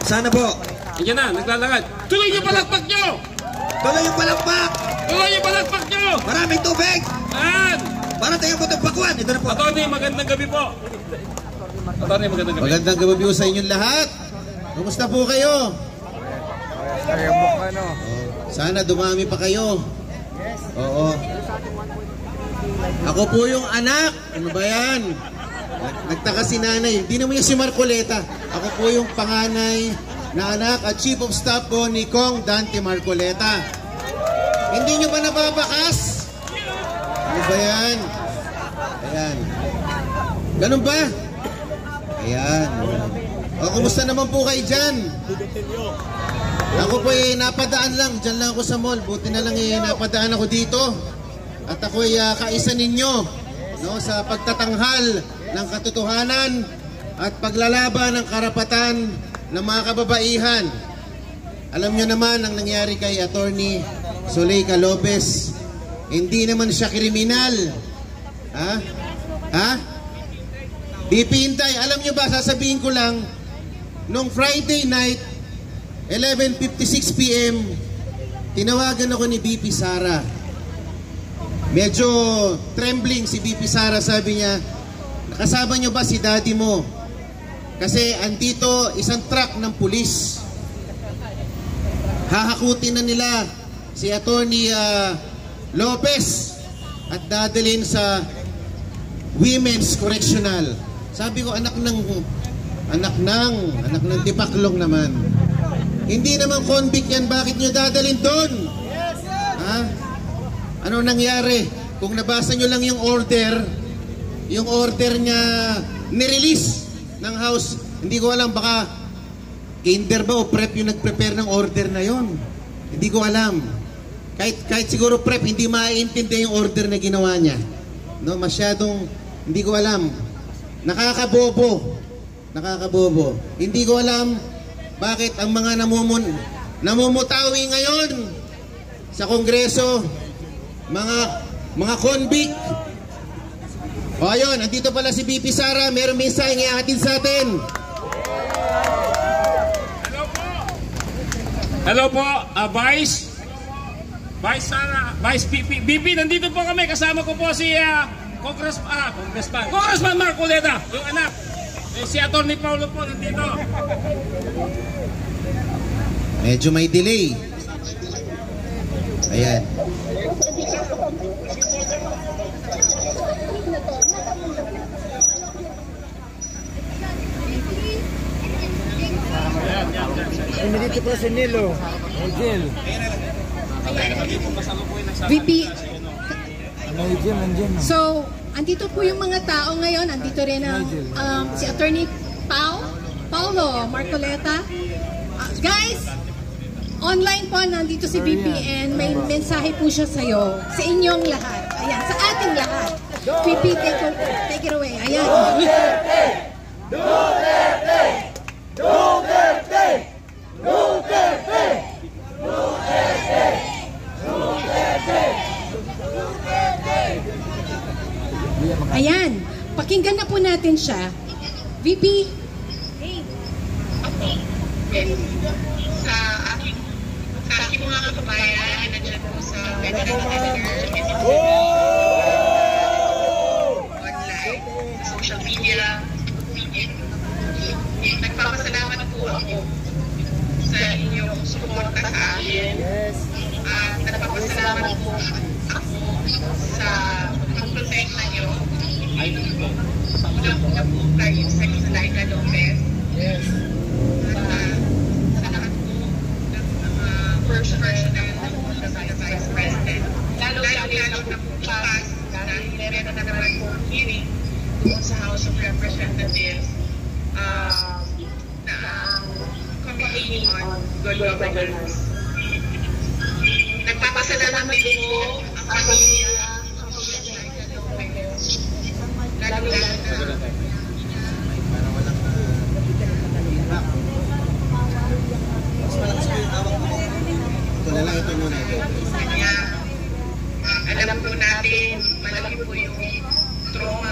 Sana po. Ayan na, naglalakad. Tuloy yung palakpak nyo! Tuloy yung palakpak! Tuloy yung palakpak nyo! Maraming tubig! Ayan! Para tayo po itong pakuan. Ito na po. Atty, magandang gabi po. Atty, magandang gabi. Magandang gabi po sa inyong lahat. Kumusta po kayo? Sana dumami pa kayo. Oo. Ako po yung anak. Ano ba yan? Nagtaka si nanay. Hindi naman yung si Marcoleta. Ako po yung panganay na anak at chief of staff po ni Kong Dante Marcoleta. Hindi nyo ba nababakas? Ano ba yan? Ayan. Ganun ba? Ayan. O, kumusta naman po kayo dyan? Ako po napadaan lang. Dyan lang ako sa mall. Buti na lang napadaan ako dito. At ako kaisa ninyo, no, sa pagtatanghal ng katotohanan at paglalaban ng karapatan ng mga kababaihan. Alam nyo naman ang nangyari kay Attorney Zuleika Lopez. Hindi naman siya kriminal. Ha? Ha? BP Hintay, alam nyo ba, sasabihin ko lang, nung Friday night, 11:56 PM, tinawagan ako ni BP Sara. Medyo trembling si BP Sara, sabi niya, nakasama nyo ba si daddy mo? Kasi andito isang truck ng pulis. Hahakutin na nila si Attorney Lopez at dadalhin sa Women's Correctional. Sabi ko, anak ng tipaklong naman. Hindi naman convict yan, bakit nyo dadalhin doon? Ha? Ano nangyari? Kung nabasa nyo lang yung order niya nirelease ng House, hindi ko alam, baka kinder ba o prep yung nag-prepare ng order na yon. Hindi ko alam. Kahit siguro prep, hindi maiintindi yung order na ginawa niya. No, masyadong, hindi ko alam. Nakakabobo. Hindi ko alam bakit ang mga namumutawi ngayon sa Kongreso, mga convict. O ayun, andito pala si BP Sara, mayroong mensaheng ihatid sa atin. Hello po, Vice Sara, Vice BP, nandito po kami, kasama ko po si Congressman Marcoleta, yung anak. Si Atty. Paulo po nandito. Medyo may delay. Ayan. Dito po si Nilo. Angel. VP. Nandiyan. So, andito po yung mga tao ngayon. Andito rin ang si Attorney Paulo Marcoleta. Guys, online po nandito si VP and may mensahe po siya sa'yo, sa inyong lahat. Ayan, sa ating lahat. VP, take it away. Ayan. Duterte! Duterte! Duterte! Duterte! Duterte! Duterte! Ayan, pakinggan na po natin siya. VP. Sa aking mga kababayan, nandiyan po sa Veteran Center, online, social media, nagpapasalamat po ako sa inyong suporta sa akin. At nagpapasalamat po ako sa pagprotekta nyo. Una po kayo sa Zuleika Lopez. Sa lahat po ng mga first president at the vice president. Lalo na po bukas dahil meron na naman po hearing doon sa House of Representatives na Committee on Good Governance. Nagpapasalamat din po ang pamilya ng Zuleika Lopez. Lalo-lalo na Ito muna. kanya. Alam po natin, malaki po yung trauma.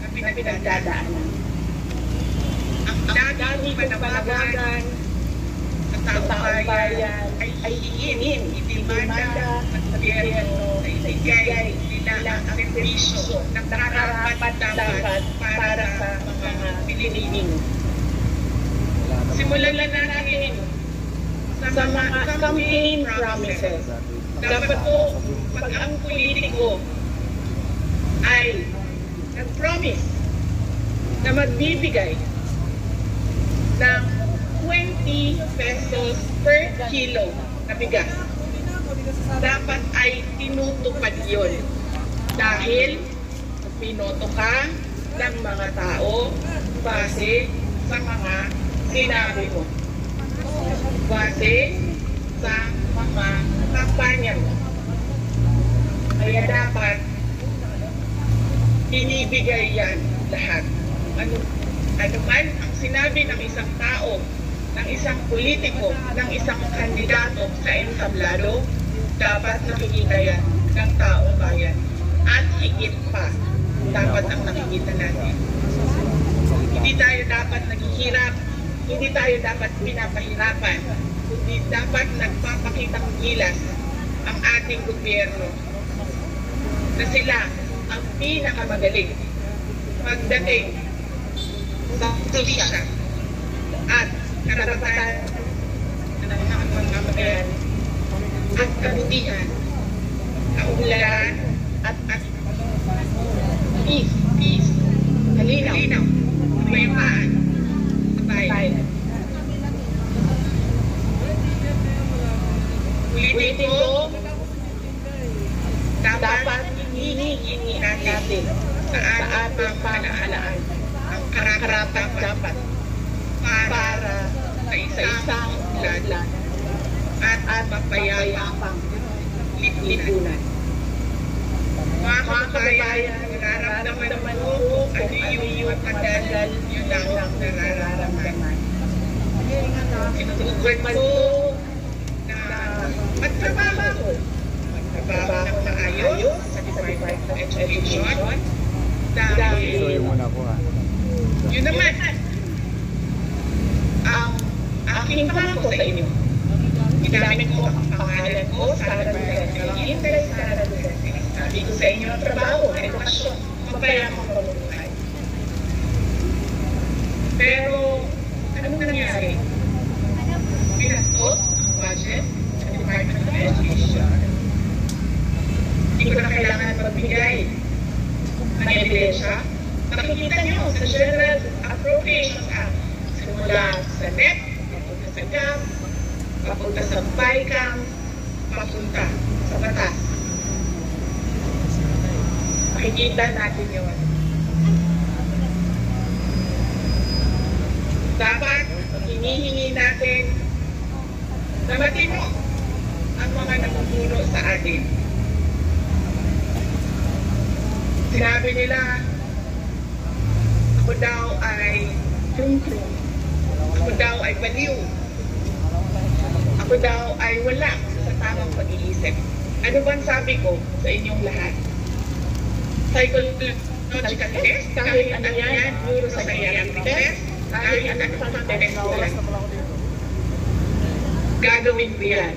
na pinagdadaanan. Ang dami panawagan sa taong bayan ay hihingin, itimanda at gobyerno na ibigay nila ang serbisyo na karapat dapat para sa mga Pilipino. Simulan na natin sa mga campaign promises. Dapat po, pag ang politiko ay nag-promise na magbibigay ng 20 pesos per kilo na bigas, dapat ay tinutupad yun. Dahil pinoto ka ng mga tao base sa mga sinabi mo. Base sa mga kampanya mo. Kaya dapat inibigay yan lahat. Ano man ang sinabi ng isang tao, ng isang politiko, ng isang kandidato sa entablado, dapat nakikita yan ng taong bayan. At higit pa, dapat ang nakikita natin. Hindi tayo dapat naghihirap, hindi tayo dapat pinapahirapan, hindi dapat nagpapakitang gilas ang ating gobyerno na sila ang pinakamagaling pagdating sa hustisya at karapatan ng mga mamamayan at kabutihan, kaunlaran at peace, halinaw, kapayapaan sa bayan. Politiko, dapat hinihingi natin sa ating pamahalaan ang karapat dapat para sa isang ulan at mapayapang lipunan. Mga kababayan, nararamdaman mo ano yung matagal yun lang nararamdaman. Sinutukoy ko na magtrabaho ng maayos sa Department of Education dahil yun naman ang aking pangako sa inyo. Ginamit ko ang pangalan ko, Sara Duterte, Inday Sara Duterte. Sabi ko sa inyo ang trabaho, edukasyon, mapayapang pamumuhay. Pero, anong nangyari? Pinastos ang budget sa Department of Education. Hindi ko na kailangan magbigay ng ebidensya. Nakikita nyo sa General Appropriations Act, simula sa NEP, sa GAP, papunta sa Baikang, papunta sa Batas. Makikita natin yun. Dapat hinihingi natin na matino ang mga namumuno sa atin. Sinabi nila, ako daw ay krung-krung. Ako daw ay baliw. Ako daw ay wala sa tamang pag-iisip. Ano bang sabi ko sa inyong lahat? Psychological test, kahit ano yan, neuropsychiatric test, kahit ano pang test ko yan. Gagawin ko yan.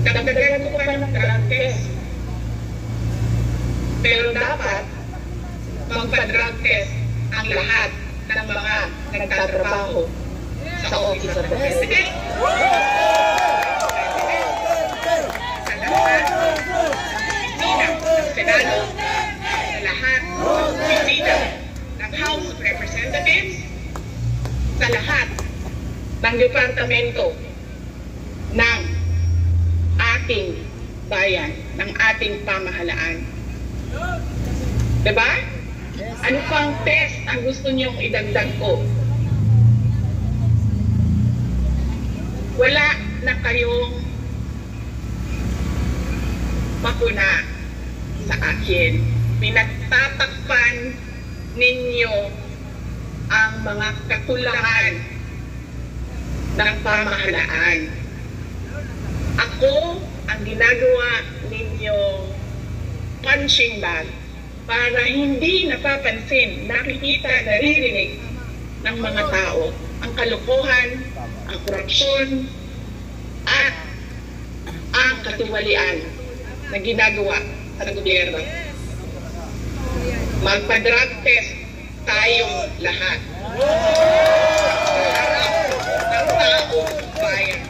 Dagdagan ko pa ng drug test. Pero dapat magpa-drug test ang lahat ng mga nagtatrabaho sa Office of the President. Sa lahat ng opisina ng Senado, sa lahat ng opisina ng House of Representatives, sa lahat ng departamento ng ating bayan, ng ating pamahalaan. Diba? Ano pang test ang gusto niyong idagdag ko? Wala na kayong makuna sa akin. Pinagtatakpan ninyo ang mga kakulangan ng pamahalaan. Ako ang ginagawa ninyong punching bag para hindi napapansin, nakikita, naririnig ng mga tao ang kalokohan, ang korupsyon, at ang katiwalian na ginagawa sa gobyerno. Magpa-drug test tayong lahat. Ng taong bayan.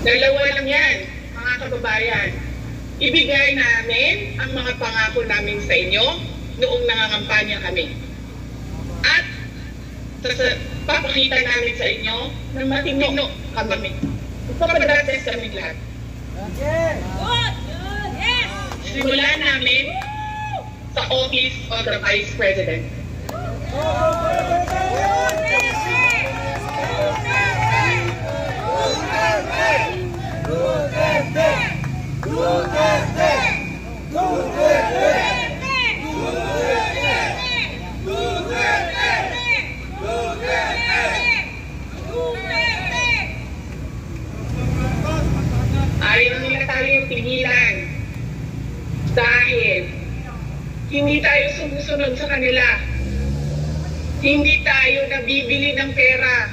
Dalawa lang yan, mga kababayan. Ibigay namin ang mga pangako namin sa inyo noong nangangampanya kami. At papakita namin sa inyo na matino kami. Magpapadrug test kami lahat. Simulan namin sa Office of the Vice President. Ayaw nila tayong pigilan dahil hindi tayo sumusunod sa kanila. Hindi tayo nabibili ng pera.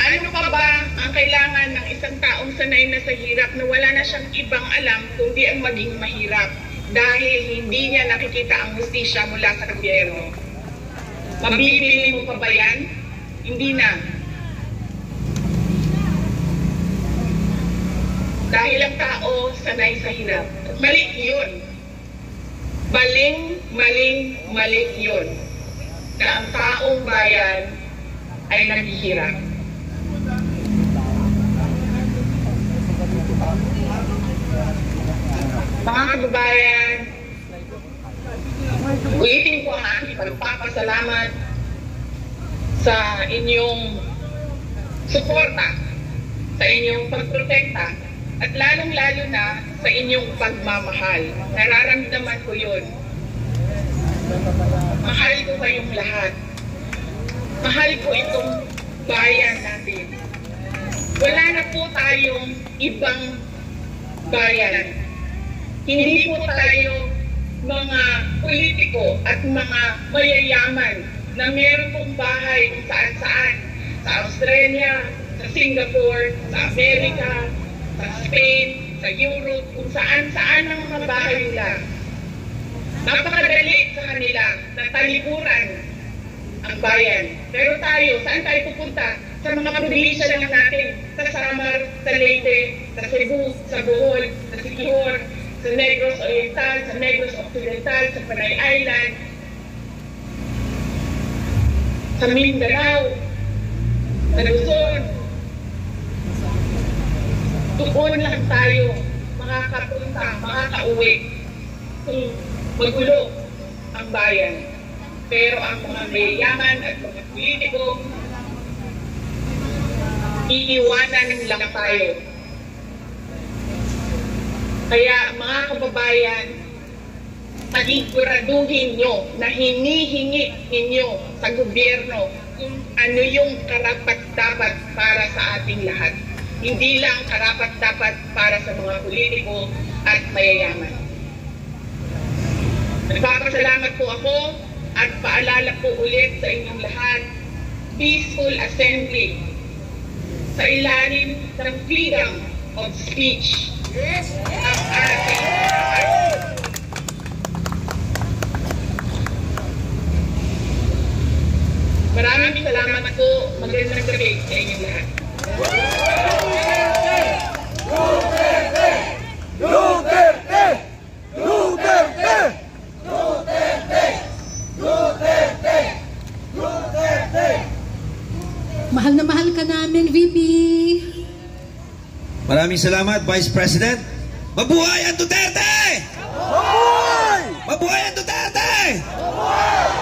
Ano pa ba ang kailangan ng isang taong sanay na sa hirap na wala na siyang ibang alam kundi ang maging mahirap dahil hindi niya nakikita ang hustisya mula sa gobyerno? Mabibili mo pa ba yan? Hindi na. Dahil ang tao sanay sa hirap. Mali yun. Maling yun. Na ang taong bayan ay naghihirap. Mga kababayan, ulitin ko ang aking pagpapasalamat sa inyong suporta, sa inyong pagprotekta, at lalong-lalo na sa inyong pagmamahal. Nararamdaman ko yun. Mahal ko kayong lahat. Mahal ko itong bayan natin. Wala na po tayong ibang bayan. Hindi po tayo mga politiko at mga mayayaman na meron pong bahay kung saan-saan. Sa Australia, sa Singapore, sa Amerika, sa Spain, sa Europe, kung saan-saan ang mga bahay nila. Napakadali sa kanila na talikuran ang bayan. Pero tayo, saan tayo pupunta? Sa mga probinsya lang natin. Sa Samar, sa Leyte, sa Cebu, sa Bohol, sa Siquijor, sa Negros Oriental, sa Negros Occidental, sa Panay Island, sa Mindanao, sa Luzon. Doon lang tayo makakapunta, makakauwi kung magulo ang bayan. Pero ang mga mayayaman at mga politiko, iiwanan lang tayo. Kaya mga kababayan, paniguraduhin nyo na hinihingi ninyo sa gobyerno kung ano yung karapat-dapat para sa ating lahat. Hindi lang karapat-dapat para sa mga politiko at mayayaman. Nagpapasalamat po ako at paalala po ulit sa inyong lahat, peaceful assembly sa ilalim ng freedom of speech. Ang ating maraming salamat po. Magandang gabi sa inyong lahat. Mahal na mahal ka namin, VP. Maraming salamat, Vice President. Mabuhay ang Duterte! Mabuhay! Mabuhay ang Duterte!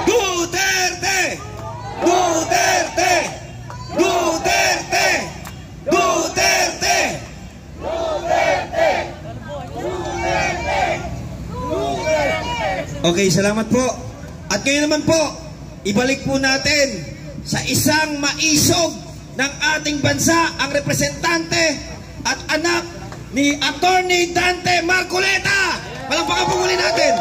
Duterte! Duterte! Duterte! Duterte! Okay, salamat po. At ngayon naman po, ibalik po natin sa isang maisog ng ating bansa ang representante at anak ni Attorney Dante Marcoleta. Palakpakan po muli natin.